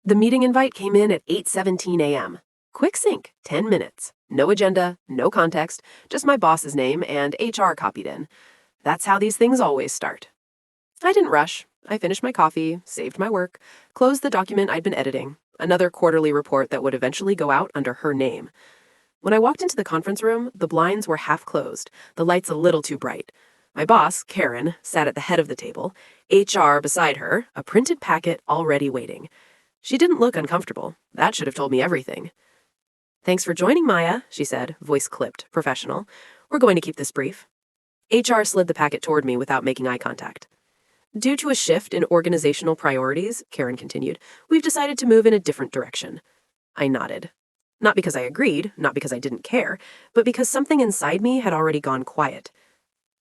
The meeting invite came in at 8:17 a.m. Quick sync, 10 minutes. No agenda, no context, just my boss's name and HR copied in. That's how these things always start. I didn't rush. I finished my coffee, saved my work, closed the document I'd been editing, another quarterly report that would eventually go out under her name. When I walked into the conference room, the blinds were half closed, the lights a little too bright. My boss, Karen, sat at the head of the table, HR beside her, a printed packet already waiting. She didn't look uncomfortable. That should have told me everything. "Thanks for joining, Maya," she said, voice clipped, professional. "We're going to keep this brief." HR slid the packet toward me without making eye contact. "Due to a shift in organizational priorities," Karen continued, "we've decided to move in a different direction." I nodded. Not because I agreed, not because I didn't care, but because something inside me had already gone quiet.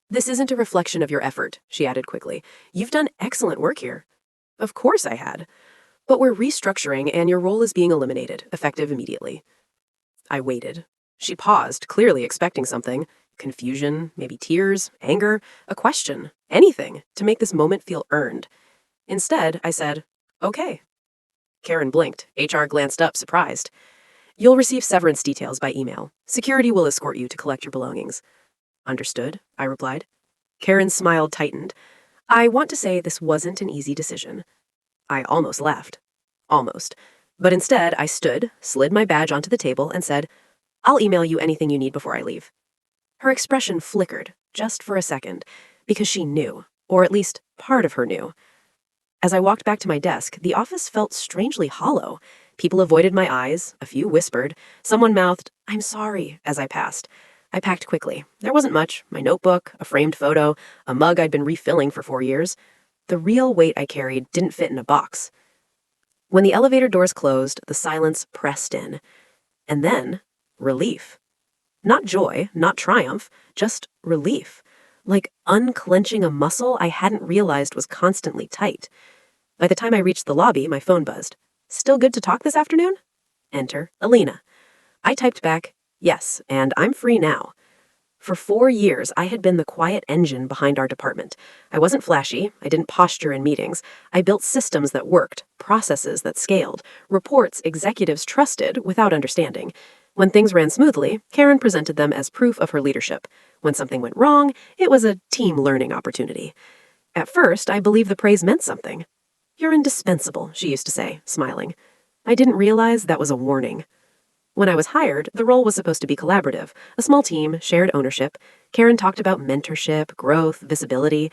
"This isn't a reflection of your effort," she added quickly. "You've done excellent work here." Of course I had. "But we're restructuring and your role is being eliminated, effective immediately." I waited. She paused, clearly expecting something. Confusion, maybe tears, anger, a question, anything to make this moment feel earned. Instead, I said, "Okay." Karen blinked. HR glanced up, surprised. "You'll receive severance details by email. Security will escort you to collect your belongings." "Understood," I replied. Karen's smile tightened. "I want to say this wasn't an easy decision." I almost laughed. Almost. But instead, I stood, slid my badge onto the table, and said, "I'll email you anything you need before I leave." Her expression flickered, just for a second, because she knew, or at least part of her knew. As I walked back to my desk, the office felt strangely hollow. People avoided my eyes, a few whispered, someone mouthed, "I'm sorry," as I passed. I packed quickly. There wasn't much: my notebook, a framed photo, a mug I'd been refilling for 4 years. The real weight I carried didn't fit in a box. When the elevator doors closed, the silence pressed in. And then, relief. Not joy, not triumph, just relief. Like unclenching a muscle I hadn't realized was constantly tight. By the time I reached the lobby, my phone buzzed. "Still good to talk this afternoon?" Enter Alina. I typed back, "Yes, and I'm free now." For 4 years, I had been the quiet engine behind our department. I wasn't flashy. I didn't posture in meetings. I built systems that worked, processes that scaled, reports executives trusted without understanding. When things ran smoothly, Karen presented them as proof of her leadership. When something went wrong, it was a team learning opportunity. At first, I believed the praise meant something. "You're indispensable," she used to say, smiling. I didn't realize that was a warning. When I was hired, the role was supposed to be collaborative, a small team, shared ownership. Karen talked about mentorship, growth, visibility.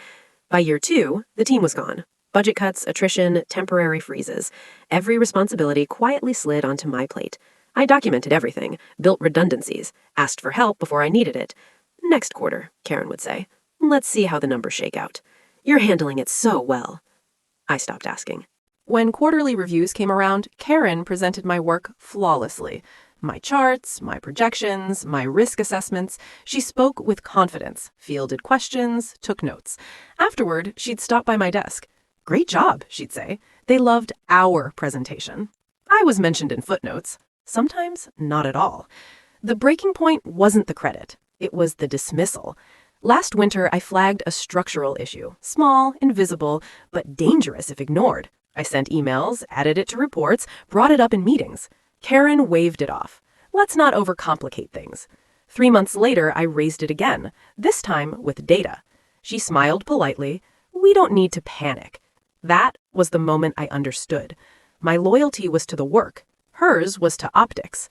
By year 2, the team was gone. Budget cuts, attrition, temporary freezes. Every responsibility quietly slid onto my plate. I documented everything, built redundancies, asked for help before I needed it. "Next quarter," Karen would say. "Let's see how the numbers shake out. You're handling it so well." I stopped asking. When quarterly reviews came around, Karen presented my work flawlessly. My charts, my projections, my risk assessments. She spoke with confidence, fielded questions, took notes. Afterward, she'd stop by my desk. "Great job," she'd say. They loved our presentation. I was mentioned in footnotes. Sometimes not at all. The breaking point wasn't the credit. It was the dismissal. Last winter, I flagged a structural issue. Small, invisible, but dangerous if ignored. I sent emails, added it to reports, brought it up in meetings. Karen waved it off. "Let's not overcomplicate things." 3 months later, I raised it again, this time with data. She smiled politely. "We don't need to panic." That was the moment I understood. My loyalty was to the work. Hers was to optics.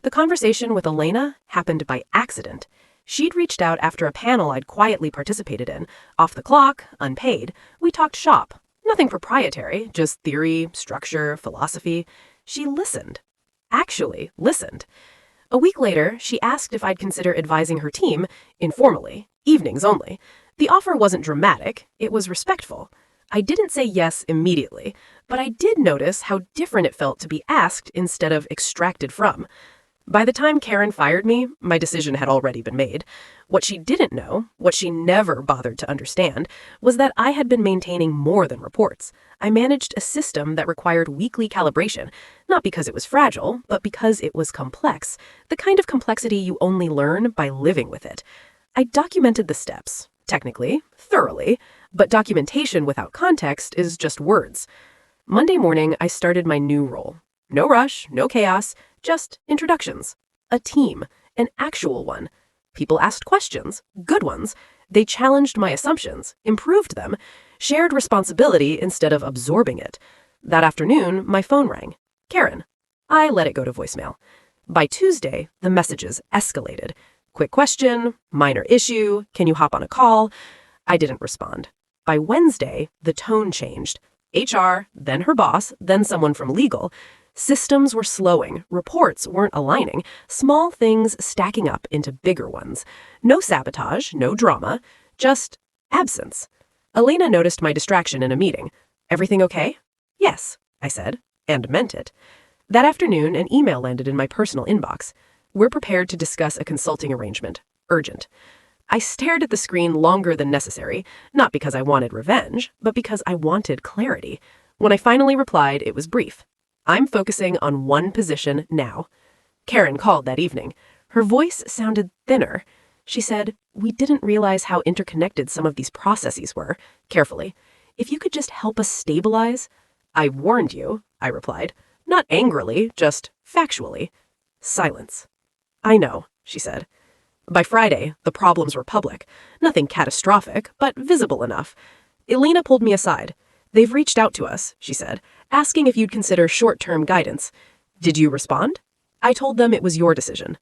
The conversation with Elena happened by accident. She'd reached out after a panel I'd quietly participated in. Off the clock, unpaid, we talked shop. Nothing proprietary, just theory, structure, philosophy. She listened. Actually listened. A week later, she asked if I'd consider advising her team, informally, evenings only. The offer wasn't dramatic, it was respectful. I didn't say yes immediately, but I did notice how different it felt to be asked instead of extracted from. By the time Karen fired me, my decision had already been made. What she didn't know, what she never bothered to understand, was that I had been maintaining more than reports. I managed a system that required weekly calibration, not because it was fragile, but because it was complex, the kind of complexity you only learn by living with it. I documented the steps, technically, thoroughly, but documentation without context is just words. Monday morning, I started my new role. No rush, no chaos, just introductions. A team, an actual one. People asked questions, good ones. They challenged my assumptions, improved them, shared responsibility instead of absorbing it. That afternoon, my phone rang. Karen. I let it go to voicemail. By Tuesday, the messages escalated. Quick question, minor issue, can you hop on a call? I didn't respond. By Wednesday, the tone changed. HR, then her boss, then someone from legal. Systems were slowing, reports weren't aligning, small things stacking up into bigger ones. No sabotage, no drama, just absence. Elena noticed my distraction in a meeting. Everything okay? Yes, I said, and meant it. That afternoon, an email landed in my personal inbox. We're prepared to discuss a consulting arrangement. Urgent. I stared at the screen longer than necessary, not because I wanted revenge, but because I wanted clarity. When I finally replied, it was brief. I'm focusing on one position now. Karen called that evening. Her voice sounded thinner. She said, "We didn't realize how interconnected some of these processes were," carefully. "If you could just help us stabilize." "I warned you," I replied. Not angrily, just factually. Silence. "I know," she said. By Friday, the problems were public. Nothing catastrophic, but visible enough. Elena pulled me aside. "They've reached out to us," she said, "asking if you'd consider short-term guidance. Did you respond?" I told them it was your decision.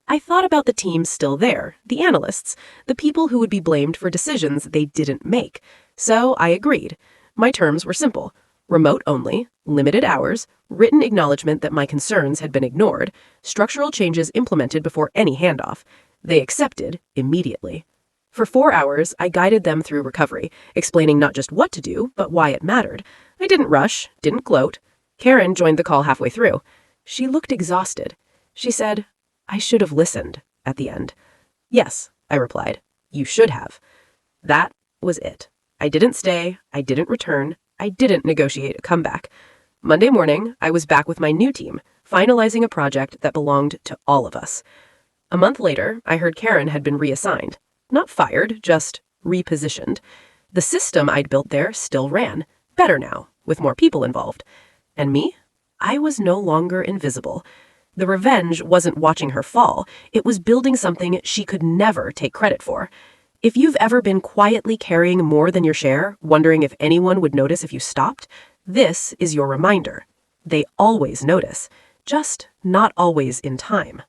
I thought about the team still there, the analysts, the people who would be blamed for decisions they didn't make. So I agreed. My terms were simple. Remote only, limited hours, written acknowledgement that my concerns had been ignored, structural changes implemented before any handoff. They accepted immediately. For 4 hours, I guided them through recovery, explaining not just what to do, but why it mattered. I didn't rush, didn't gloat. Karen joined the call halfway through. She looked exhausted. She said, "I should have listened," at the end. "Yes," I replied. "You should have." That was it. I didn't stay, I didn't return, I didn't negotiate a comeback. Monday morning, I was back with my new team, finalizing a project that belonged to all of us. A month later, I heard Karen had been reassigned. Not fired, just repositioned. The system I'd built there still ran, better now, with more people involved. And me? I was no longer invisible. The revenge wasn't watching her fall, it was building something she could never take credit for. If you've ever been quietly carrying more than your share, wondering if anyone would notice if you stopped, this is your reminder. They always notice, just not always in time.